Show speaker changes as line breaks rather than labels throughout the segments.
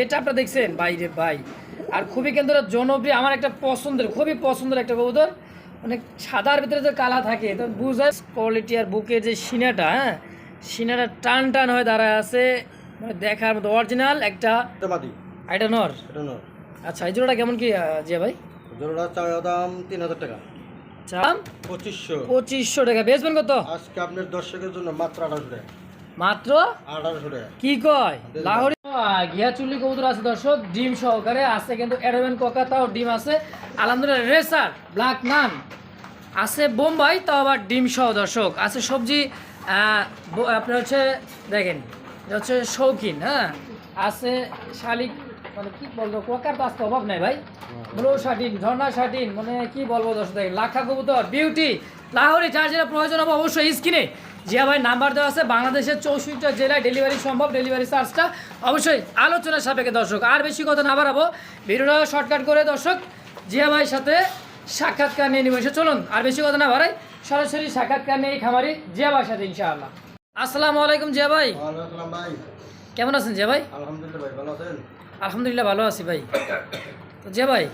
এটা আপনারা দেখছেন ভাই রে ভাই, আর খুবই কিন্তু জনপ্রিয়, আমার একটা পছন্দের, খুবই পছন্দের একটা কবুতর। মানে সাদার ভিতরে যে কালা থাকে তো বুঝায় কোয়ালিটি, আর বুকের যে সিনাটা, হ্যাঁ সিনাটা টান টান হয়ে দাঁড়ায় আছে, মানে দেখার মতো অরিজিনাল একটা। এটা নর। আচ্ছা, এই জোড়াটা কেমন কি জিয়া ভাই?
জোড়াটা চাওয়া দাম 3000 টাকা।
চাম 2500 টাকা। বেচবেন কত
আজকে আপনার দর্শকের জন্য? মাত্র 1800 টাকা।
মাত্র
1800 টাকা।
কি কয়? লাহোরি ঘিয়া চুল্লি কবুতর আছে দর্শক, ডিম সহকারে আছে, কিন্তু এডোভেন ককাতাও ডিম আছে। আলহামদুলিল্লাহ রেসার ব্ল্যাক নান আছে, বোম্বাই তাও আবার ডিম সহ দর্শক আছে। সবজি আপনার হচ্ছে দেখেন, এটা হচ্ছে শৌখিন, হ্যাঁ আছে শালিক, মানে কি বলবো, কোকার তো আজকে অভাব নাই ভাই। ব্লু শার্টিন, ঝর্ণা শার্টিন, মানে কি বলবো দর্শক, দেখেন লাখা কবুতর বিউটি লাহোরি। যার যেটা প্রয়োজন হবে অবশ্যই স্ক্রিনে জিয়া ভাই নাম্বার দেওয়া আছে। বাংলাদেশের 64টা জেলায় ডেলিভারি সম্ভব, ডেলিভারি চার্জটা অবশ্যই আলোচনার সাপেক্ষে দর্শক। আর বেশি কথা না বাড়াবো, ভিডিওটা শর্টকাট করে দর্শক জিয়া ভাইয়ের সাথে সাক্ষাৎকার নিয়ে নিব। চলুন আর বেশি কথা না বাড়াই, সরাসরি সাক্ষাৎকার নিয়ে খামারি জিয়া ভাইয়ের সাথে ইনশাআল্লাহ। আসসালামু আলাইকুম জিয়া ভাই।
ওয়ালাইকুম ভাই।
কেমন আছেন জিয়া ভাই?
আলহামদুলিল্লাহ ভাই, ভালো আছেন?
আলহামদুলিল্লাহ ভালো আছি ভাই। তো জিয়া ভাই,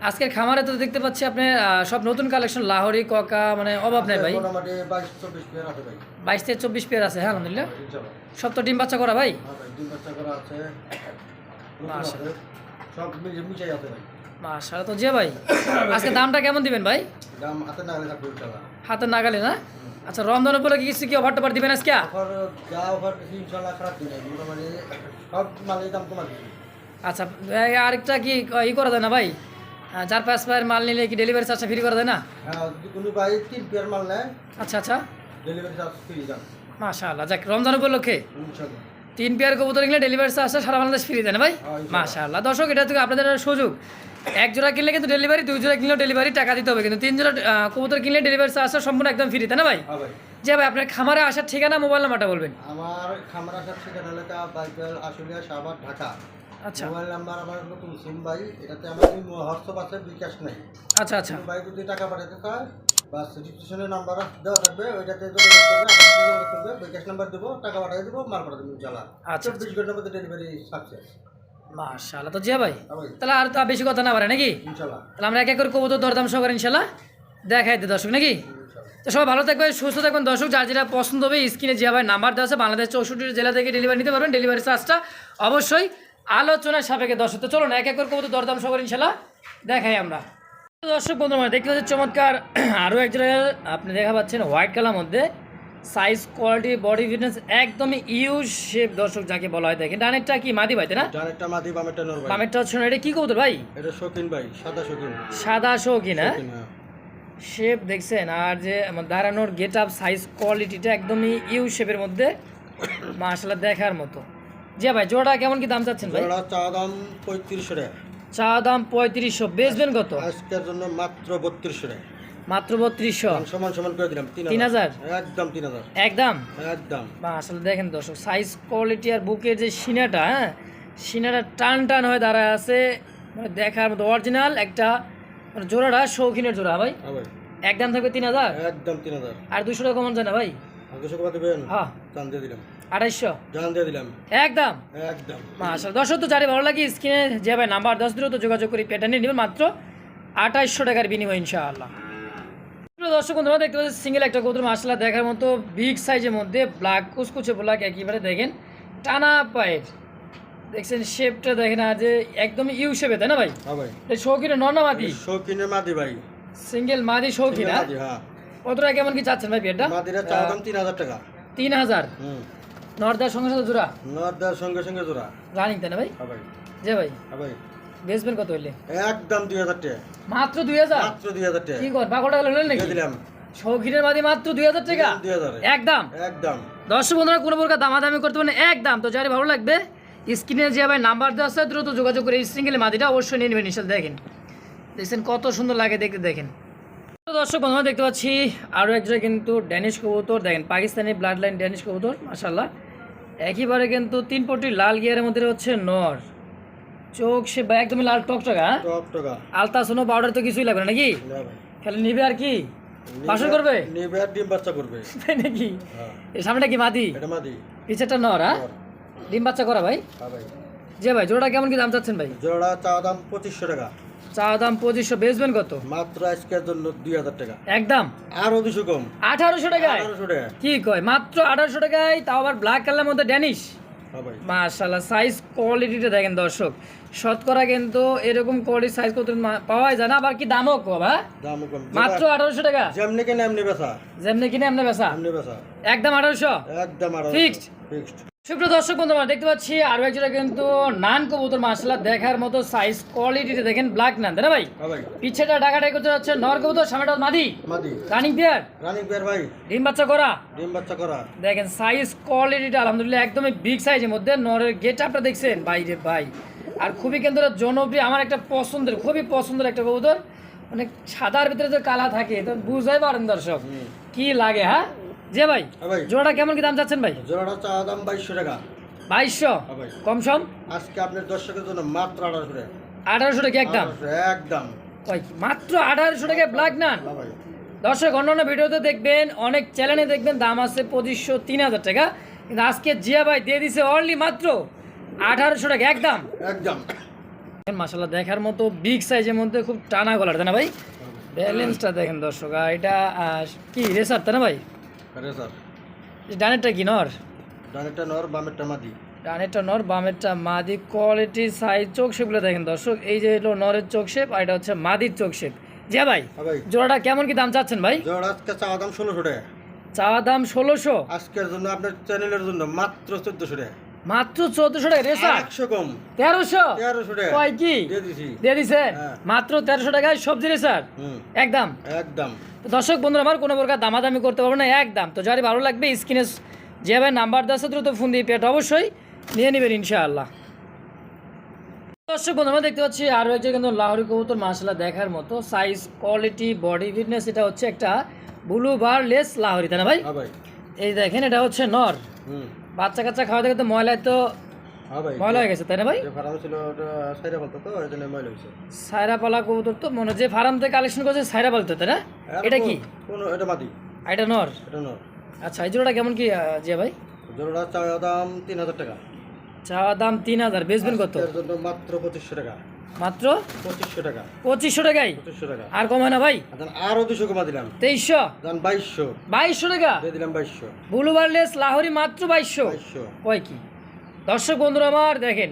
আজকের খামারে তো দেখতে পাচ্ছি আপনি সব নতুন কালেকশন, লাহোরি ককা, মানে অভাব নাই ভাই।
মোটামুটি 22-24 পেয়ার আছে ভাই।
22 থেকে 24 পেয়ার আছে, হ্যাঁ আলহামদুলিল্লাহ। সব তো ডিম বাচ্চা করা ভাই?
হ্যাঁ ভাই, ডিম বাচ্চা করা আছে,
মাশাআল্লাহ
সব মিশাই আছে ভাই।
মাশাআল্লাহ। তো জিয়া ভাই আজকে দামটা কেমন দিবেন ভাই?
দাম হাতে নাগালে থাকবে ইনশাআল্লাহ।
হাতের নাগালে না? আচ্ছা, রমজান উপলক্ষে কিছু কি অফার টফার দিবেন আজকে?
অফার যা অফার দিছি ইনশাআল্লাহ খারাপ দিন, মোটামুটি সব মালের দাম কমা দিছি।
আচ্ছা, আরেকটা কি করা যায় না ভাই, 4-5 পেয়ার মাল নিলে কি ডেলিভারি চার্জটা ফ্রি করা যায় না?
হ্যাঁ, যদি কোনো ভাই 3 পেয়ার মাল নেয়,
আচ্ছা আচ্ছা,
ডেলিভারি চার্জ ফ্রি দাম
মাশাআল্লাহ। যাক, রমজান উপলক্ষে
ইনশাআল্লাহ
3 পেয়ার কবুতর কিনলে ডেলিভারি চার্জটা সারা বাংলাদেশ ফ্রি দেয় না ভাই? মাশাআল্লাহ। দর্শক, এটা থেকে আপনাদের সুযোগ, 1 জোড়া কিনলে কিন্তু ডেলিভারি, 2 জোড়া কিনলেও ডেলিভারি টাকা দিতে হবে, কিন্তু 3 জোড়া কবুতর কিনলে ডেলিভারি চার্জটা সম্পূর্ণ একদম ফ্রি, তাই না ভাই?
হ্যাঁ ভাই।
যে ভাই আপনার খামারে আসার ঠিকানা, মোবাইল নাম্বারটা বলবেন।
আমার খামার আসার ঠিকানা এলাকা বাইকেল আশুলিয়া সাভার ঢাকা।
আচ্ছা
মোবাইল নাম্বার আমার নতুন সিম ভাই, এটাতে আমার হোয়াটসঅ্যাপ আছে, বিকাশ নাই।
আচ্ছা আচ্ছা,
ভাই যদি টাকা পাঠাতে চায় বা রেজিস্ট্রেশনের নাম্বার দেওয়া থাকবে, ওইটাতে যোগাযোগ করবে, আমার সাথে যোগাযোগ করবে, বিকাশ নাম্বার দেবো, টাকা পাঠিয়ে দেবো, মাল পাঠিয়ে দেবো ইনশাআল্লাহ।
আচ্ছা
24 ঘন্টার মধ্যে ডেলিভারি সাকসেস।
মাশাআল্লাহ। তো জিয়া ভাই
ভাই
তাহলে আর তো বেশি কথা না পারে নাকি?
ইনশাআল্লাহ।
তাহলে আমরা এক এক করে কবুতর দরদাম সহকারে ইনশাআল্লাহ দেখাই দিই দর্শক নাকি? তো সবাই ভালো থাকবেন, সুস্থ থাকবেন দর্শক। যার যেটা পছন্দ হবে স্ক্রিনে জিয়া ভাই নাম্বার দেওয়া আছে, বাংলাদেশ 64 জেলা থেকে ডেলিভারি নিতে পারবেন, ডেলিভারি চার্জটা অবশ্যই আলোচনার সাপেক্ষে দর্শক। তো চলুন এক এক করে কবুতর দরদাম সহকারে ইনশাআল্লাহ দেখাই আমরা। দর্শক বন্ধু, মানে দেখতে পাচ্ছি চমৎকার আরও এক জোড়া আপনি দেখা পাচ্ছেন হোয়াইট কালার মধ্যে, সাইজ কোয়ালিটি বডি ফিটনেস একদমই ইউজ শেপ দর্শক যাকে বলা হয়। দেখেন ডানেরটা কি মাদি ভাই, তাই না?
ডানেরটা মাদি, বামেরটা নর ভাই।
বামেরটা হচ্ছে না, এটা কি কবুতর ভাই?
এটা শৌখিন ভাই, সাদা শৌখিন।
সাদা শৌখিন, হ্যাঁ
হ্যাঁ।
শেপ দেখছেন, আর যে দাঁড়ানোর গেট আপ সাইজ কোয়ালিটিটা একদমই ইউ শেপের মধ্যে, মাশাআল্লাহ দেখার মতো। জি ভাই, জোড়া কেমন কি দাম চাচ্ছেন ভাই?
জোড়া চা দাম 3500 টাকা।
চা দাম 3500, বেচবেন কত?
আজকের জন্য মাত্র 3200 টাকা।
মাত্র 3200,
সমান সমান করে দিলাম
3000,
একদম 3000
একদম
একদম।
আসলে দেখেন দর্শক, সাইজ কোয়ালিটি আর বুকের যে সিনাটা, হ্যাঁ সিনাটা টান টান হয়ে দাঁড়ায় আছে, মানে দেখার মতো অরিজিনাল একটা, মানে জোড়াটা শৌখিনের জোড়া ভাই।
হ্যাঁ ভাই,
একদম থাকবে 3000,
একদম 3000।
আর 200 টাকা কমন যায় না ভাই?
200 টাকা দিবেন?
হ্যাঁ,
জান দিয়ে দিলাম।
2800,
জান দিয়ে দিলাম
একদম
একদম।
মাশাআল্লাহ। দর্শক, তো যারে ভালো লাগে স্ক্রিনে যে ভাই নাম্বার 10 দ্রুত যোগাযোগ করে পেটা নিয়ে নেবেন মাত্র 2800 টাকার বিনিময় ইনশাআল্লাহ। দর্শক বন্ধুরা দেখতে পাচ্ছেন সিঙ্গেল একটা কবুতর, মাশাআল্লাহ দেখার মতো বিগ সাইজের মধ্যে, ব্ল্যাক কুচকুচে ব্ল্যাক একেবারে, দেখেন টানা পায়ের, দেখছেন শেপটা দেখেন, আর যে একদম ইউ শেপে, তাই না ভাই?
হ্যাঁ ভাই,
এই শৌখিনের নর না মাদি?
শৌখিনের মাদি ভাই,
সিঙ্গেল মাদি শৌখিন, হ্যাঁ?
হ্যাঁ।
কতটা কেমন কি চাচ্ছেন ভাই পেটটা?
মাদিরা চা দাম 3000 টাকা।
3000, নর্দার সঙ্গে সাথে জোড়া
নরদার সঙ্গে সঙ্গে জোড়া
রানিং, তাই না ভাই?
হ্যাঁ ভাই।
যে ভাই
হ্যাঁ ভাই,
বেচবেন কত হইলে?
একদম 2000 টাকা।
মাত্র 2000?
মাত্র 2000 টাকা
কি কর পাকড়া গেল নাকি?
দিয়ে দিলাম।
শৌখিনের মাদি মাত্র 2000 টাকা,
2000
একদম।
একদম।
দর্শক বন্ধুরা কোনো প্রকার দামাদামি করতে পারেন, একদম। তো যারে ভালো লাগবে স্ক্রিনে যে ভাই নাম্বার দেওয়া আছে দ্রুত যোগাযোগ করে এই সিঙ্গেল মাদিটা অবশ্যই নিয়ে নেবেন ইনশাআল্লাহ। দেখেন দেখছেন কত সুন্দর লাগে দেখতে, দেখেন। তো দর্শক বন্ধুরা দেখতে পাচ্ছি আরও একজোড়া কিন্তু ড্যানিশ কবুতর, দেখেন পাকিস্তানি ব্লাড লাইন ড্যানিশ কবুতর, মাশাআল্লাহ একেবারে কিন্তু 3 পটি লাল গিয়ারের মধ্যে হচ্ছে নর, চোখ সে একদমই লাল টকটকা,
টকটকা,
আলতাসনো পাউডার তো কিছুই লাগবে না নাকি?
না ভাই,
খালি নিবে আর কি বাসন করবে
নিবে আর ডিম বাচ্চা করবে,
তাই নাকি?
হ্যাঁ।
এর সামনেটা কি মাদি?
এটা মাদি,
পিছেরটা নর, হ্যাঁ? ডিম বাচ্চা করা ভাই?
হ্যাঁ ভাই।
জি ভাই জোড়াটা কেমন কি দাম চাচ্ছেন ভাই?
জোড়া চাওয়া দাম 2500 টাকা।
চা দাম 2500, বেচবেন কত?
মাত্র আজকের জন্য 2000 টাকা।
একদম
আরো 200 কম।
1800 টাকায়?
1800 টাকা।
কি কয়, মাত্র 1800 টাকায়, তাও আবার ব্ল্যাক কালারের মধ্যে ড্যানিশ।
হ্যাঁ ভাই।
মাশাআল্লাহ, সাইজ কোয়ালিটিটা দেখেন দর্শক, শতকরা কিন্তু এরকম কোয়ালিটি সাইজ কত পাওয়া যায় না, আবার কি দামও কম। হ্যাঁ
দামও কম।
মাত্র 1800 টাকা।
যেমনি কিনে এমনি বেচা।
যেমনি কিনে এমনি বেচা।
এমনি বেচা।
একদম 1800?
একদম 1800।
ফিক্সড।
ফিক্সড।
সুপ্রিয় দর্শক বন্ধু, আমরা দেখতে পাচ্ছি আরো একজোড়া কিন্তু নান কবুতর, মাশাআল্লাহ দেখার মতো সাইজ কোয়ালিটিটা দেখেন, ব্ল্যাক নান, তাই না ভাই?
হ্যাঁ ভাই।
পিছেটা ডাকাটাই করতে যাচ্ছে নর কবুতর, সামনেটা মাদি।
মাদি।
Running pair.
রানিং পেয়ার ভাই।
ডিম বাচ্চা করা।
ডিম বাচ্চা করা।
দেখেন সাইজ কোয়ালিটিটা আলহামদুলিল্লাহ একদমই বিগ সাইজের মধ্যে। নরের গেট আপটা দেখছেন ভাই রে ভাই, আর খুবই কিন্তু জনপ্রিয়, আমার একটা পছন্দের, খুবই পছন্দের একটা কবুতর। মানে সাদার ভিতরে যে কালা থাকে তো বুঝতেই পারেন দর্শক কি লাগে। হ্যাঁ যে ভাই,
হ্যাঁ ভাই।
জোড়াটা কেমন কি দাম চাচ্ছেন ভাই?
জোড়াটা চাওয়া দাম 2200 টাকা।
2200?
হ্যাঁ ভাই।
কম সম?
আজকে আপনার দর্শকের জন্য মাত্র 1800 টাকা।
1800 টাকা একদম?
1800 একদম।
কয় কি, মাত্র 1800 টাকায় ব্ল্যাক নান?
হ্যাঁ ভাই।
দর্শক অন্যান্য ভিডিওতে দেখবেন, অনেক চ্যানেলে দেখবেন দাম আছে 2500, 3000 টাকা, কিন্তু আজকে জিয়া ভাই দিয়ে দিছে অনলি মাত্র 1800 টাকা একদম।
একদম।
মাশাআল্লাহ দেখার মতো বিগ সাইজের মধ্যে, খুব টানা গলার, তাই না ভাই? ব্যালেন্সটা দেখেন দর্শক। আর এটা কি রেসার, তাই না ভাই?
আরে স্যার।
ডানেরটা কি নর?
ডানেরটা নর, বামেরটা মাদি।
ডানেরটা নর, বামেরটা মাদি। কোয়ালিটি সাইজ চোখ শেপগুলো দেখেন দর্শক, এই যে হলো নরের চোখ শেপ, আর এটা হচ্ছে মাদির চোখ শেপ। জি ভাই,
হ্যাঁ ভাই।
জোড়াটা কেমন কি দাম চাচ্ছেন ভাই?
জোড়া আজকে চাওয়া দাম 1600 টাকা।
চাওয়া দাম 1600?
আজকের জন্য আপনার চ্যানেলের জন্য মাত্র 1400 টাকা।
মাত্র 1400 টাকা রেসার?
100 কম।
1300?
1300 টাকা।
কয় কি
দিয়ে দিছি।
দিয়ে দিছেন?
হ্যাঁ।
মাত্র 1300 টাকায় সবজি রেসার একদম।
একদম।
তো দর্শক বন্ধুরা আমার, কোনো প্রকার দামাদামি করতে পারবো না, একদম। তো যারই ভালো লাগবে স্ক্রিনে যেভাবে নাম্বার দেওয়া আছে দ্রুত ফোন দিয়ে পেট অবশ্যই নিয়ে নেবেন ইনশাআল্লাহ। দর্শক বন্ধু, আমরা দেখতে পাচ্ছি আরও একজন কিন্তু লাহোরি কবুতর, মাশাআল্লাহ দেখার মতো সাইজ কোয়ালিটি বডি ফিটনেস। এটা হচ্ছে একটা ব্লু বার লেস লাহোরি, তাই না ভাই?
হ্যাঁ ভাই।
এই দেখেন, এটা হচ্ছে নর। বাচ্চা কাচ্চা খাওয়া দেখে তো ময়লায় তো
হ্যাঁ ভাই।
ময়লা হয়ে গেছে, তাই না ভাই?
যে ফার্ম ছিল ওটা সাইরা বলতো, তো এই জন্য ময়লা হয়েছে।
সাইরা পালা কবুতর তো মনে, যে ফার্ম থেকে কালেকশন করছে সাইরা পালতো, তাই না? এটা কি?
কোন এটা মাদি।
আর এটা নর?
এটা নর।
আচ্ছা, এই জোড়াটা কেমন কি জিয়া ভাই?
জোড়া চাওয়া দাম 3000 টাকা।
চাওয়া দাম 3000, বেচবেন কত?
এর জন্য মাত্র 2500 টাকা।
মাত্র
2500 টাকা।
2500 টাকায়?
2500 টাকা।
আর কম হয় না ভাই?
আরো 200 কমা দিলাম।
2300?
দাম 2200।
2200 টাকা
দিয়ে দিলাম 2200।
ব্লু বারলেস লাহোরি মাত্র 2200?
2200।
কয় কি দর্শক বন্ধুরা আমার, দেখেন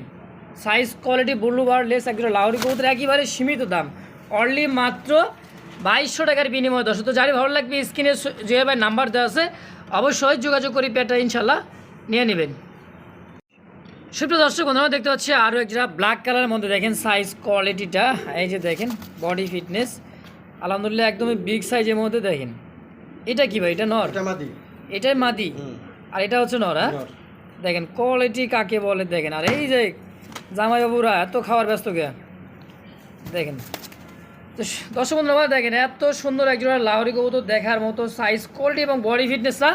সাইজ কোয়ালিটি ব্লু বারলেস একজন লাহোরি কবুতর, একেবারে সীমিত দাম, অনলি মাত্র 2200 টাকার বিনিময়ে। দর্শক তো যারই ভালো লাগবে স্ক্রিনে যে ভাই নাম্বার দেওয়া আছে অবশ্যই যোগাযোগ করি, পেটা ইনশাল্লাহ নিয়ে নেবেন। সুপ্রিয় দর্শক বন্ধুরা দেখতে পাচ্ছি আরও একটা ব্ল্যাক কালারের মধ্যে, দেখেন সাইজ কোয়ালিটিটা, এই যে দেখেন বডি ফিটনেস আলহামদুলিল্লাহ একদমই বিগ সাইজের মধ্যে। দেখেন এটা কি ভাই? এটা নর?
এটা মাদি।
এটাই মাদি, আর এটা হচ্ছে নর। হ্যাঁ
নর।
দেখেন কোয়ালিটি কাকে বলে দেখেন। আর এই যে জামাইবাবুরা এত খাওয়ার ব্যস্ত কে দেখেন। তো দর্শক বন্ধুরা দেখেন, এত সুন্দর একজন লাহোরি কবুতর, দেখার মতো সাইজ কোয়ালিটি এবং বডি ফিটনেসটা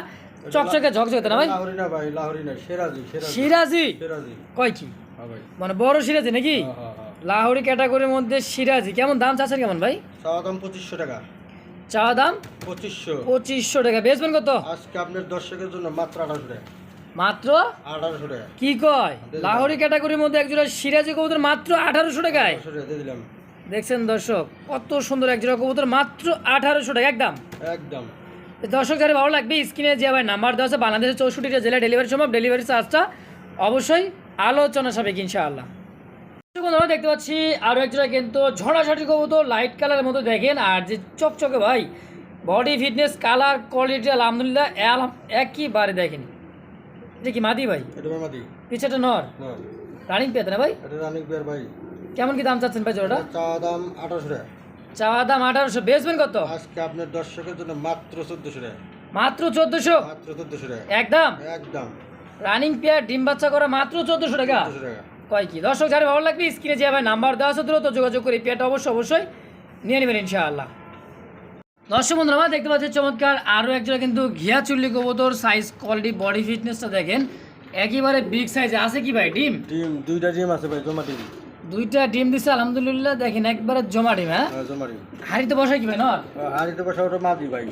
চকচকে ঝকঝকে, না ভাই?
লাহোরি না ভাই, লাহোরি না, সিরাজি।
সিরাজি?
সিরাজি।
কয় কি
হ্যাঁ ভাই।
মানে বড় সিরাজি নাকি?
হ্যাঁ হ্যাঁ।
লাহোরি ক্যাটাগরির মধ্যে সিরাজি। কেমন দাম চাচ্ছেন কেমন ভাই?
চাওয়া দাম 2500 টাকা।
চাওয়া দাম
2500।
2500 টাকা, বেচবেন কত?
আজকে আপনার দর্শকের জন্য মাত্র 1800 টাকা।
মাত্র
1800 টাকা।
কি কয়? লাহোরি ক্যাটাগরির মধ্যে একজোড়া সিরাজি কবুতর মাত্র 1800 টাকায়।
1800 টাকা দিয়ে দিলাম।
দেখছেন দর্শক কত সুন্দর একজোড়া কবুতর, মাত্র 1800 টাকা একদম।
একদম।
দর্শক যারা ভালো লাগবে স্ক্রিনে যে ভাই নাম্বার দেওয়া আছে, বাংলাদেশের 64টা জেলায় ডেলিভারি সম্ভব, ডেলিভারি চার্জটা অবশ্যই আলোচনা সাপেক্ষ ইনশাআল্লাহ। আমরা দেখতে পাচ্ছি আরও একজোড়া কিন্তু ঝড়াঝড়ি কবুতর, লাইট কালারের মতো দেখেন, আর যে চকচকে ভাই বডি ফিটনেস কালার কোয়ালিটি আলহামদুলিল্লাহ একইবারে দেখেন। এটা কি মাদি ভাই?
এটা মাদি।
পিছেটা নর?
নর।
রানিং পেতে না ভাই?
এটা রানিং পেয়ার ভাই।
কেমন কি দাম চাচ্ছেন ভাই জোড়াটা?
চাওয়া দাম 1800 টাকা।
চাওয়া দাম 1800, বেচবেন কত?
আজকে আপনার দর্শকের জন্য মাত্র 1400 টাকা।
মাত্র 1400?
মাত্র 1400 টাকা।
একদম।
একদম।
রানিং পেয়ার ডিম বাচ্চা করা মাত্র 1400 টাকা।
1400 টাকা।
কয় কি দর্শক যারা ভালো লাগবে স্ক্রিনে যে ভাই নাম্বার দেওয়া আছে দ্রুত যোগাযোগ করি, পেয়ারটা অবশ্যই নিয়ে নেবেন ইনশাআল্লাহ। দর্শক বন্ধুরা আমরা দেখতে পাচ্ছি চমৎকার আরও একজোড়া কিন্তু ঘিয়া চুল্লি কবুতর, সাইজ কোয়ালিটি বডি ফিটনেসটা দেখেন একেবারে বিগ সাইজে। আছে কি ভাই ডিম?
ডিম দুইটা ডিম আছে ভাই, জমা ডিম।
দুইটা ডিম দিছে আলহামদুলিল্লাহ, দেখেন একবারে জমা ডিম। হ্যাঁ
জমা ডিম।
হাড়িতে বসায় কি ভাই নর?
হাড়িতে বসা ওটা মাদি ভাই।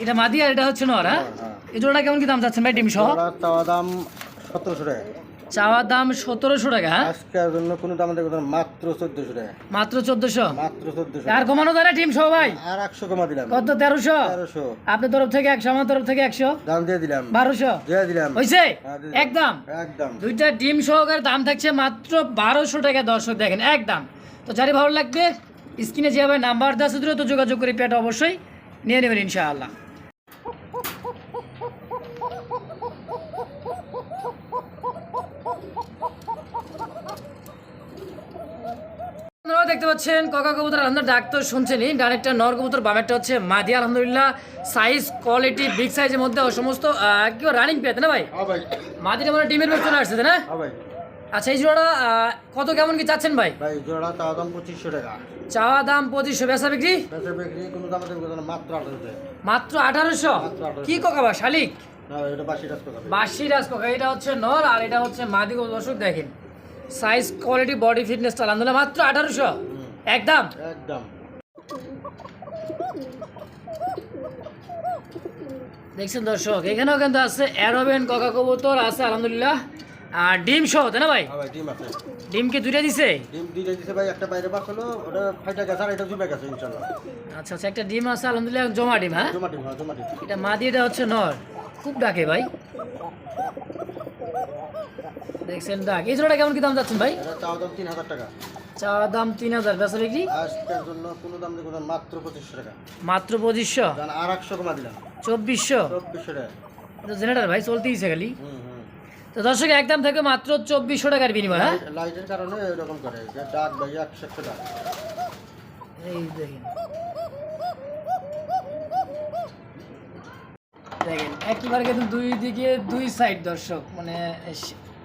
এটা মাদি আর এটা হচ্ছে নর। হ্যাঁ এই জোড়াটা কেমন কি দাম চাচ্ছেন ভাই ডিম সহ?
চাওয়া দাম 1700 টাকা।
চাওয়া দাম 1700 টাকা, হ্যাঁ
আজকের জন্য কোনো দাম দেখো না, মাত্র 1400 টাকা,
মাত্র 1400।
মাত্র 1400।
আর কমানো যায় না টিম সহ ভাই?
আর 100 কমা দিলাম।
কত? 1300।
1300
আপনার তরফ থেকে 100, আমার তরফ থেকে 100,
দাম দিয়ে দিলাম।
1200
দিয়ে দিলাম।
হইছে?
হ্যাঁ, দিয়ে দিলাম।
একদম
একদম।
দুইটা ডিম সহকারে দাম থাকছে মাত্র 1200 টাকা। দর্শক দেখেন একদম। তো যারই ভালো লাগবে স্ক্রিনে যেভাবে নাম্বার দেওয়া আছে দ্রুত যোগাযোগ করে পেটা অবশ্যই নিয়ে নেবেন ইনশাআল্লাহ। আপনারা দেখতে পাচ্ছেন কাকা কবুতর আলহামদুলিল্লাহ ডাক তো শুনছেনই, ডানেরটা নর কবুতর, বামেরটা হচ্ছে মাদি। আলহামদুলিল্লাহ সাইজ কোয়ালিটি বিগ সাইজের মধ্যে সমস্ত কি রানিং পেতে না ভাই?
হ্যাঁ ভাই।
মাদিটা মানে ডিমের ভেতর চলে আসছে তাই না?
হ্যাঁ ভাই।
আচ্ছা এই জোড়া কত কেমন কি চাচ্ছেন ভাই?
ভাই জোড়া চাওয়া দাম 2500 টাকা।
চাওয়া দাম 2500, বেচা বিক্রি
বেচা বিক্রি কোনো দাম দেখো না, মাত্র 1800 টাকা।
মাত্র 1800।
মাত্র 1800।
কি কোকা বা শালিক?
না এটা 82 টাকা করে।
বাসি রাজ কোকা, এটা হচ্ছে নর আর এটা হচ্ছে মাদি। দর্শক দেখেন সাইজ কোয়ালিটি বডি ফিটনেসটা আলহামদুলিল্লাহ মাত্র 1800 একদম।
একদম।
দেখছেন দর্শক এখানেও কিন্তু আছে অ্যারোবেন কোকা কবুতর আছে আলহামদুলিল্লাহ, আর ডিম সহ তাই না ভাই?
হ্যাঁ ভাই ডিম আছে।
ডিম কি দুইটা দিছে?
ডিম দুইটা দিছে ভাই, একটা বাইরে বাস হলো, ওটা ফাইটা গেছে আর এটা জুমে গেছে ইনশাআল্লাহ।
আচ্ছা আচ্ছা, একটা ডিম আছে আলহামদুলিল্লাহ, জমা ডিম, হ্যাঁ
জমা ডিম, হ্যাঁ জমা ডিম।
এটা মাদি, এটা হচ্ছে নর। খুব ডাকে ভাই, দেখছেন ডাক। এই জোড়াটা কেমন কি দাম যাচ্ছেন ভাই?
এটা চাওয়া দাম 3000 টাকা।
চাওয়া দাম 3000, বেচা বিক্রি
আজকের জন্য কোনো দাম দেখো না, মাত্র 2500 টাকা।
মাত্র 2500।
জান আর 100 কমা দিলাম।
2400
2400 টাকা।
এটা জেনারেটর ভাই চলতেইছে খালি।
হুম।
তো দর্শক একদম থেকে মাত্র 2400 টাকার বিনিময়, হ্যাঁ
লাইটের কারণে এরকম করে, যে ডাক ভাই 100 টাকা।
এই দেখেন দেখেন একেবারে কিন্তু দুই দিকে দুই সাইড দর্শক, মানে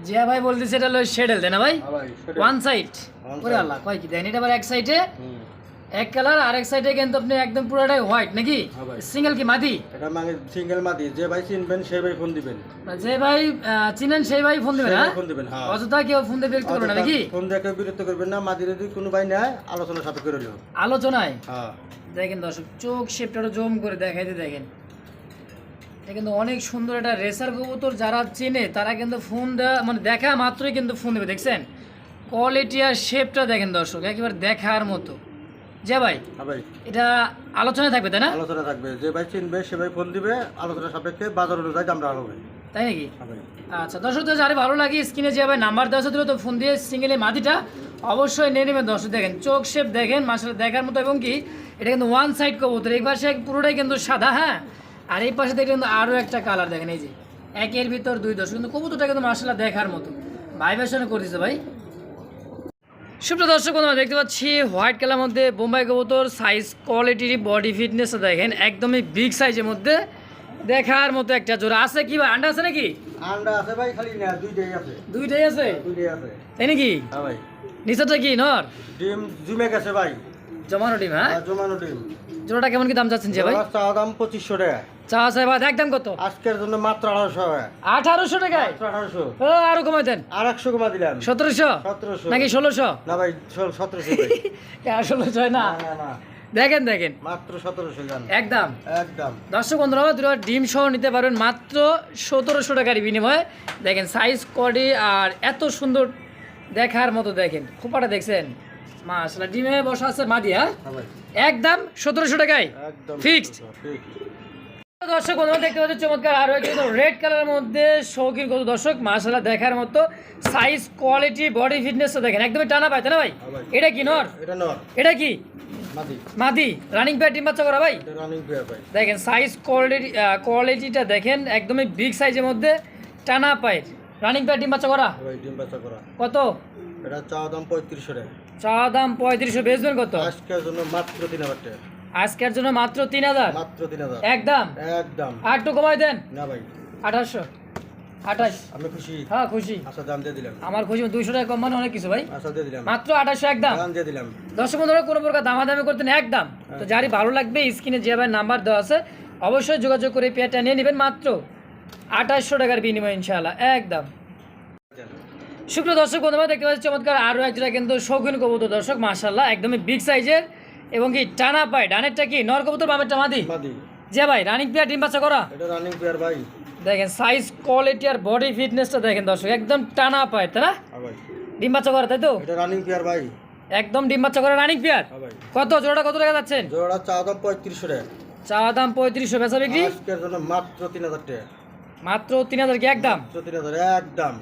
জিয়া ভাই বলতেছে এটা হলো শেডেল তাই না ভাই?
হ্যাঁ ভাই সেটা।
One side.
One
ওরে
side।
আল্লাহ কয় কি দেন, এটা আবার এক সাইডে
হুম।
এক কালার, আরেক সাইডে কিন্তু আপনি একদম পুরোটাই হোয়াইট নাকি?
হ্যাঁ ভাই।
সিঙ্গেল কি মাদি?
এটা মানে সিঙ্গেল মাদি, যে ভাই চিনবেন সেই ভাই ফোন দিবেন।
যে ভাই চিনেন সেই ভাই ফোন দিবেন,
সেই ভাই
হ্যাঁ
ফোন দিবেন, হ্যাঁ।
অযথা কেউ ফোন দিয়ে বিরক্ত করবে না নাকি?
ফোন দিয়ে কেউ বিরক্ত করবেন না, মাদি যদি কোনো ভাই নেয় আলোচনা সাপেক্ষে রইল।
আলোচনায়
হ্যাঁ।
দেখেন দর্শক চোখ শেপটা জুম করে দেখাইতে দেখেন, এটা কিন্তু অনেক সুন্দর একটা রেসার কবুতর। যারা চেনে তারা কিন্তু ফোন দেওয়া মানে দেখা মাত্রই কিন্তু ফোন দেবে। দেখছেন কোয়ালিটি আর শেপটা দেখেন দর্শক, একেবারে দেখার মতো। যে ভাই
হ্যাঁ ভাই।
এটা আলোচনায় থাকবে তাই না?
আলোচনা থাকবে, যে ভাই চিনবে সে ভাই ফোন দিবে, আলোচনা সাপেক্ষে বাজার অনুযায়ী দামটা হবে।
তাই নাকি?
হ্যাঁ ভাই।
আচ্ছা দর্শক তো যারা ভালো লাগে স্ক্রিনে যে ভাই নাম্বার দেওয়া আছে তো ফোন দিয়ে সিঙ্গেল মাদিটা অবশ্যই নিয়ে নেবেন। দর্শক দেখেন চোখ শেপ দেখেন মাসাল্লাহ দেখার মতো, এবং কি এটা কিন্তু ওয়ান সাইড কবুতর, এই পাশে পুরোটাই কিন্তু সাদা, হ্যাঁ আর এই পাশে দেখে কিন্তু আরও একটা কালার দেখেন, এই যে একের ভিতর দুই। দর্শক কিন্তু কবুতরটা কিন্তু মাসাল্লাহ দেখার মতো ভাইবেশনে করে দিচ্ছে ভাই। সুপ্রিয় দর্শক বন্ধুরা দেখতে পাচ্ছি হোয়াইট কালার মধ্যে বোম্বাই কবুতর, সাইজ কোয়ালিটি বডি ফিটনেস দেখেন একদমই বিগ সাইজের মধ্যে দেখার মতো একটা জোড়া আছে। কি ভাই আন্ডা আছে নাকি?
আন্ডা আছে ভাই, খালি না দুইটাই আছে।
দুইটাই আছে?
দুইটাই আছে।
তাই নাকি?
হ্যাঁ ভাই।
নিচেরটা কি নর?
ডিম জুমে গেছে ভাই।
জমানো ডিম, হ্যাঁ
আর জমানো ডিম।
জোড়াটা কেমন কি দাম চাচ্ছেন যে ভাই?
জোড়ার চাওয়া দাম 2500 টাকা।
চা সাহেব একদম কত?
আজকের জন্য মাত্র 1800 টাকা।
1800 টাকায়?
মাত্র 1800।
ও আরো কমাই দেন।
আর 100 কমা দিলাম।
1700
1700
নাকি 1600?
না ভাই 1700 ভাই।
1600 না
না না
দেখেন দেখেন
মাত্র 1700 জান।
একদম।
একদম।
দর্শক বন্ধুরা দুটো ডিম সহ নিতে পারবেন মাত্র 1700 টাকার বিনিময়ে। দেখেন সাইজ কোয়ালিটি আর এত সুন্দর দেখার মতো দেখেন খোপাটা দেখছেন মাশাআল্লাহ। ডিমে বসা আছে মাদি, হ্যাঁ
হ্যাঁ ভাই।
একদম 1700 টাকায়
একদম
ফিক্সড। দর্শক বন্ধুরা দেখতে পাচ্ছেন চমৎকার আরো একটা রেড কালারের মধ্যে শৌখিন কত দর্শক মাশাআল্লাহ দেখার মতো সাইজ কোয়ালিটি বডি ফিটনেস দেখেন একদমই টানা পায় তাই না ভাই?
হ্যাঁ ভাই।
এটা কি নর?
এটা নর।
এটা কি
মাদি?
মাদি রানিং পেয়ার ডিম বাচ্চা করা ভাই।
এটা রানিং পেয়ার ভাই।
দেখেন সাইজ কোয়ালিটিটা দেখেন একদমই বিগ সাইজের মধ্যে টানা পায়ের রানিং পেয়ার ডিম বাচ্চা করা।
হ্যাঁ ভাই ডিম বাচ্চা করা।
কত?
এটা চাওয়া দাম 3500 টাকা।
চা দাম 3500, বেচবেন কত?
আজকের জন্য মাত্র 3000 টাকা।
আজকের জন্য মাত্র 3000
মাত্র 3000
একদম।
একদম।
আর একটু কমাই দেন।
না ভাই
1800 28।
আমি খুশি।
হ্যাঁ খুশি,
আচ্ছা দাম দিয়ে দিলাম।
আমার খুশি 200 টাকা কম মানে অনেক কিছু ভাই।
আচ্ছা দিয়ে দিলাম।
মাত্র 2800 একদম।
দাম দিয়ে দিলাম।
দর্শক বন্ধুরা কোনো প্রকার দামাদামি করতেন একদম। তো যারই ভালো লাগবে স্ক্রিনে যেভাবে নাম্বার দেওয়া আছে অবশ্যই যোগাযোগ করে পেয়ারটা নিয়ে নেবেন মাত্র 2800 টাকার বিনিময় ইনশাআল্লাহ একদম। সুপ্রিয় দর্শক বন্ধুরা দেখতে পাচ্ছি চমৎকার আরও একটা কিন্তু শৌখিন কবুতর দর্শক মাশাআল্লাহ একদমই বিগ সাইজের এবং কি টানা পায়। ডানেরটা কি নর কবুতর, বামেরটা মাদি?
মাদি।
যে ভাই রানিং পেয়ার ডিম বাচ্চা করা?
এটা রানিং পেয়ার ভাই।
দেখেন সাইজ কোয়ালিটি আর বডি ফিটনেসটা দেখেন দর্শক, একদম টানা পায় তাই না?
হ্যাঁ ভাই,
ডিম বাচ্চা করে তাই তো?
এটা রানিং পেয়ার ভাই।
একদম ডিম বাচ্চা করে রানিং পেয়ার।
হ্যাঁ ভাই,
কত জোড়াটা, কত টাকা যাচ্ছেন?
জোড়া চা দাম 3500 টাকা।
চা দাম 3500, বেচা বিক্রি
আজকের জন্য মাত্র 3000 টাকা।
মাত্র 3000 কি একদম?
মাত্র 3000 একদম।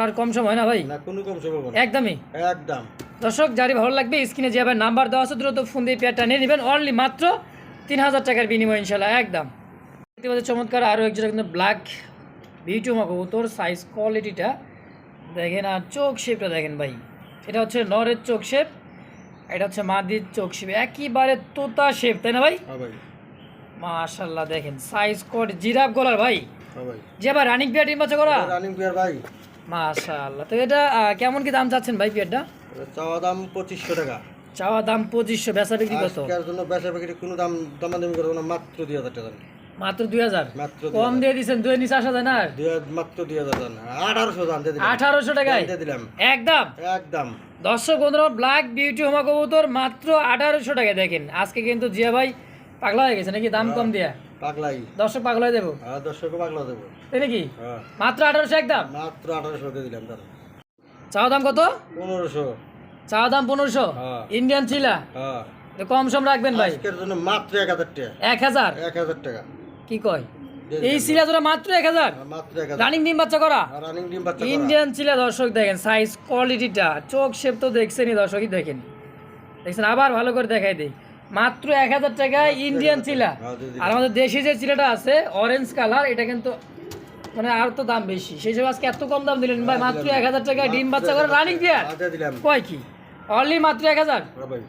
আর কম সময় হয় না ভাই?
না কোনো কম সময় না,
একদমই
একদম।
দর্শক যারই ভালো লাগবে স্ক্রিনে যে আবার নাম্বার দেওয়া আছে দ্রুত ফোন দিয়ে পেয়ারটা নিয়ে নেবেন, অনলি মাত্র 3000 টাকার বিনিময় ইনশাল্লাহ একদম। দেখতে পাচ্ছি চমৎকার আরও একজোড়া কিন্তু ব্ল্যাক বিউটি কবুতর, সাইজ কোয়ালিটিটা দেখেন আর চোখ শেপটা দেখেন ভাই, এটা হচ্ছে নরের চোখ শেপ, এটা হচ্ছে মাদির চোখ শেপ, একেবারে তোতা শেপ তাই না ভাই?
হ্যাঁ ভাই,
মাশাআল্লাহ দেখেন সাইজ কোড জিরাফ গলার ভাই,
হ্যাঁ ভাই,
যে আবার রানিং পেয়ার ডিম বাচ্চা করা,
রানিং পেয়ার ভাই।
মাশাআল্লাহ। তো এটা কেমন কি দাম চাচ্ছেন ভাই পেয়ারটা?
এটা চাওয়া দাম 2500 টাকা।
চাওয়া দাম 2500, বেচা বিক্রি কত?
আজকের জন্য বেচা বিক্রি কোনো দাম দামাদামি করবো না, মাত্র 2000 টাকা।
মাত্র 2000,
মাত্র
কম দিয়ে দিচ্ছেন, দুই নিচে আসা যায় না? আর
মাত্র 2000 দাম, 1800 দাম দিয়ে দিলাম।
1800 টাকায়
দিয়ে দিলাম
একদম।
একদম।
দর্শক বন্ধুরা ব্ল্যাক বিউটি হোমা কবুতর মাত্র 1800 টাকায় দেখেন। আজকে কিন্তু জিয়া ভাই পাগলা হয়ে গেছে নাকি দাম কম দিয়া?
পাগলাই,
দর্শক পাগলা হয়ে দেবো
হ্যাঁ দর্শকও পাগলা দেবো।
তাই নাকি?
হ্যাঁ
মাত্র 1800 একদম।
মাত্র 1800 দিয়ে দিলাম দাদা।
চাওয়া দাম কত?
1500।
চাওয়া দাম 1500,
হ্যাঁ
ইন্ডিয়ান চিলা,
হ্যাঁ।
তো কম সম রাখবেন ভাই।
আজকের জন্য মাত্র 1000 টাকা।
1000
1000 টাকা
কি কয়?
দিয়ে
এই
দিলাম।
চিলা জোড়া মাত্র 1000,
মাত্র 1000।
রানিং ডিম বাচ্চা করা
রানিং ডিম বাচ্চা করা।
ইন্ডিয়ান চিলা। দর্শক দেখেন সাইজ কোয়ালিটিটা, চোখ শেপ তো দেখছেনই দর্শকই, দেখেন দেখছেন, আবার ভালো করে দেখাই দিই, মাত্র 1000 টাকায় ইন্ডিয়ান চিলা।
হ্যাঁ, দিয়ে দিলাম।
আর আমাদের দেশি যে চিলাটা আছে অরেঞ্জ কালার, এটা কিন্তু মানে আর তো দাম বেশি, সেই জন্য আজকে এত কম দাম দিলেন ভাই, মাত্র 1000 টাকায় ডিম বাচ্চা করে রানিং পেয়ার।
দিয়ে দিলাম।
কয় কি অনলি মাত্র 1000।
হ্যাঁ ভাই,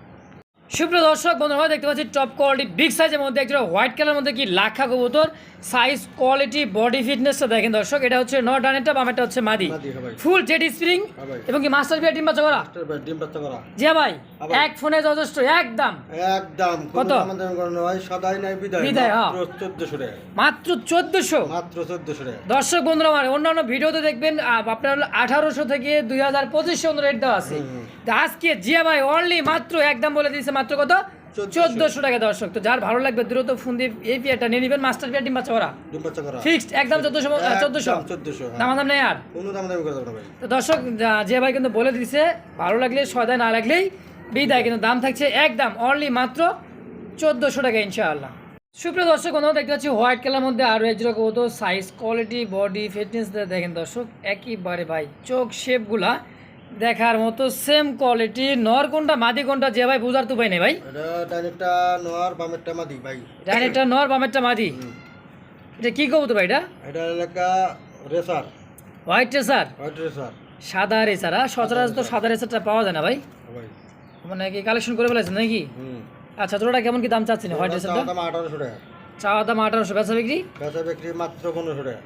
সুপ্রিয় দর্শক বন্ধুরা দেখতে পাচ্ছি টপ কোয়ালিটি বিগ সাইজের মধ্যে একটা হোয়াইট কালারের মধ্যে কি লাখা কবুতর, সাইজ কোয়ালিটি বডি ফিটনেসটা দেখেন দর্শক, এটা হচ্ছে নর ডানেরটা, বামেরটা হচ্ছে মাদি,
মাদি, হ্যাঁ ভাই।
ফুল জেড স্প্রিং
হ্যাঁ ভাই।
এবং কি মাস্টার বিয়ার ডিম বাচ্চা করা।
ডিম বাচ্চা করা।
জি ভাই,
হ্যাঁ ভাই।
এক ফোনে যথেষ্ট একদম।
একদম
কত?
কোনো দামাদামি করা নয়, সদাই নাই বিদায়।
বিদায়, হ্যাঁ।
মাত্র 1400 টাকা।
মাত্র 1400।
মাত্র 1400 টাকা।
দর্শক বন্ধুরা আমার অন্যান্য ভিডিওতে দেখবেন আপনার হলো 1800 থেকে 2000-2500 রেট দেওয়া আছে, তো আজকে জিয়া ভাই অনলি মাত্র একদম বলে দিয়েছে মাত্র কত? 1400 টাকা। দর্শক তো যার ভালো লাগবে দ্রুত ফোন দিয়ে এই পেয়ারটা নিয়ে নেবেন, মাস্টার পেয়ার ডিম বাচ্চা করা
ডিম বাচ্চা করা।
ফিক্সড একদম 1400।
একদম 1400,
দাম
হ্যাঁ।
দাম নেই আর।
কোনো দামাদামি করা যাবে না ভাই।
তো দর্শক যে ভাই কিন্তু বলে দিছে, ভালো লাগলে সদায়, না লাগলেই বিদায়, কিন্তু দাম থাকছে একদম অনলি মাত্র 1400 টাকা ইনশাআল্লাহ। সুপ্রিয় দর্শক বন্ধু দেখতে পাচ্ছি হোয়াইট কালার মধ্যে আরও একজোড়া কবুতর, সাইজ কোয়ালিটি বডি ফিটনেস দেখেন দর্শক, একইবারে ভাই চোখ শেপগুলা দেখার মতো সেম কোয়ালিটি। নর কোনটা মাদি কোনটা যে ভাই বুঝার তো ভাই নেই ভাই?
এটা ডাইরেক্টটা নর, বামেরটা মাদি ভাই।
ডাইরেক্টটা নর, বামেরটা মাদি। এটা কি কবুতর ভাই?
এটা এলাকা racer,
white racer,
white racer.
সাদা রেসার। সচরাচর তো সাদা রেসারটা পাওয়া যায় না ভাই,
ভাই
মানে কি কালেকশন করে ফেলেছেন নাকি? আচ্ছা তোরা কেমন কি দাম চাচ্ছেন হোয়াইট রেসারটা?
দাম 1800 টাকা।
চাওয়া দাম 1800, বেচা বিক্রি
বেচা বিক্রি মাত্র 1500 টাকা।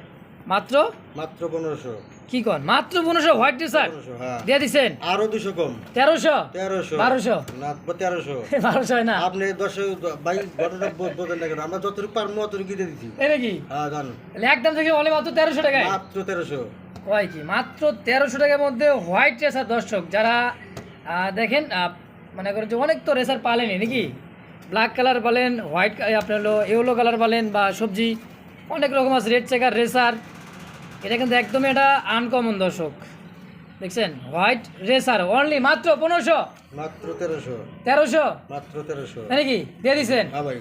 মাত্র
মাত্র 1500।
কি কন? মাত্র 1500 হোয়াইট রেসার
1500, হ্যাঁ।
দিয়ে দিছেন?
আরো 200 কম।
1300,
1300,
1200,
না 1300।
1200 হয় না?
আপনি 10 ভাই ঘটনা বলতেন না কেন? আমরা যতটুকু পারবো অতটুকু দিয়ে দিচ্ছি।
এই নাকি?
হ্যাঁ জান।
তাহলে একদম থেকে অনলি মাত্র 1300 টাকায়।
মাত্র 1300।
হয় কি মাত্র 1300 টাকার মধ্যে হোয়াইট রেসার। দর্শক যারা দেখেন মনে করেন যে অনেক তো রেসার পালেনি নাকি, ব্ল্যাক কালার বলেন, হোয়াইট আপনার হলো ইয়েলো কালার বলেন, বা সবজি অনেক রকম আছে, রেড চেকার রেসার, এটা কিন্তু একদমই এটা আনকমন দর্শক। দেখছেন হোয়াইট রেসার অনলি মাত্র 1500,
মাত্র 1300।
1300
মাত্র 1300।
তাই নাকি? দিয়ে দিচ্ছেন
হ্যাঁ ভাই।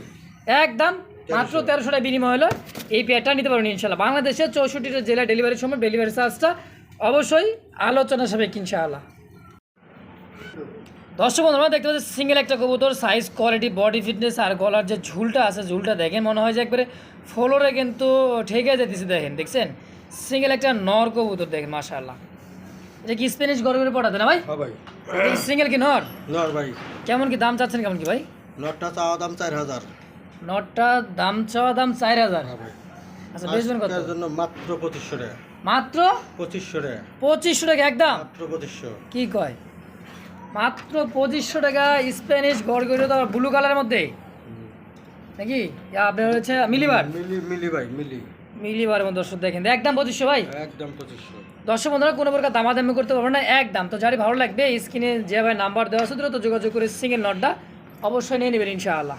একদম মাত্র 1300 টাকা বিনিময় হলো এই পেয়ারটা নিতে পারবেন ইনশাল্লাহ। বাংলাদেশে 64টা জেলা ডেলিভারির সময় ডেলিভারি চার্জটা অবশ্যই আলোচনা সাপেক্ষ ইনশাআল্লাহ। দর্শক বন্ধুরা দেখতে পাচ্ছি সিঙ্গেল একটা কবুতর, সাইজ কোয়ালিটি বডি ফিটনেস আর গলার যে ঝুলটা আছে, ঝুলটা দেখেন মনে হয় যে একবারে ফ্লোরে কিন্তু ঠেকে যেতেছে। দেখেন দেখছেন সিঙ্গেল একটা নর কবুতর দেখেন মাশাআল্লাহ। এটা কি স্প্যানিশ গরমের পড়াতে না ভাই?
হ্যাঁ ভাই।
সিঙ্গেল কি নর?
নর ভাই।
কেমন কি দাম চাচ্ছেন কেমন কি ভাই?
নরটা চাওয়া দাম 4000।
নটটা দাম চাওয়া দাম 4000।
হ্যাঁ ভাই।
আচ্ছা বেচবেন কত?
আজকের জন্য মাত্র 2500 টাকা।
মাত্র
2500 টাকা।
2500 টাকা একদম।
মাত্র 2500।
কি কয়? মাত্র 2500 টাকা স্প্যানিশ গড়গড়ি, তো ব্লু কালারের মধ্যে নাকি? আপনার হচ্ছে মিলিবার,
মিলি ভাই,
মিলিবারের মধ্যে দর্শক দেখেন একদম 2500 ভাই।
একদম 2500।
দর্শক বন্ধুরা কোনো প্রকার দামাদামি করতে পারবেন না, একদম। তো যারই ভালো লাগবে স্ক্রিনে যে ভাই নাম্বার দেওয়া আছে দ্রুত যোগাযোগ করে সিঙ্গেল নটটা অবশ্যই নিয়ে নেবেন ইনশাআল্লাহ।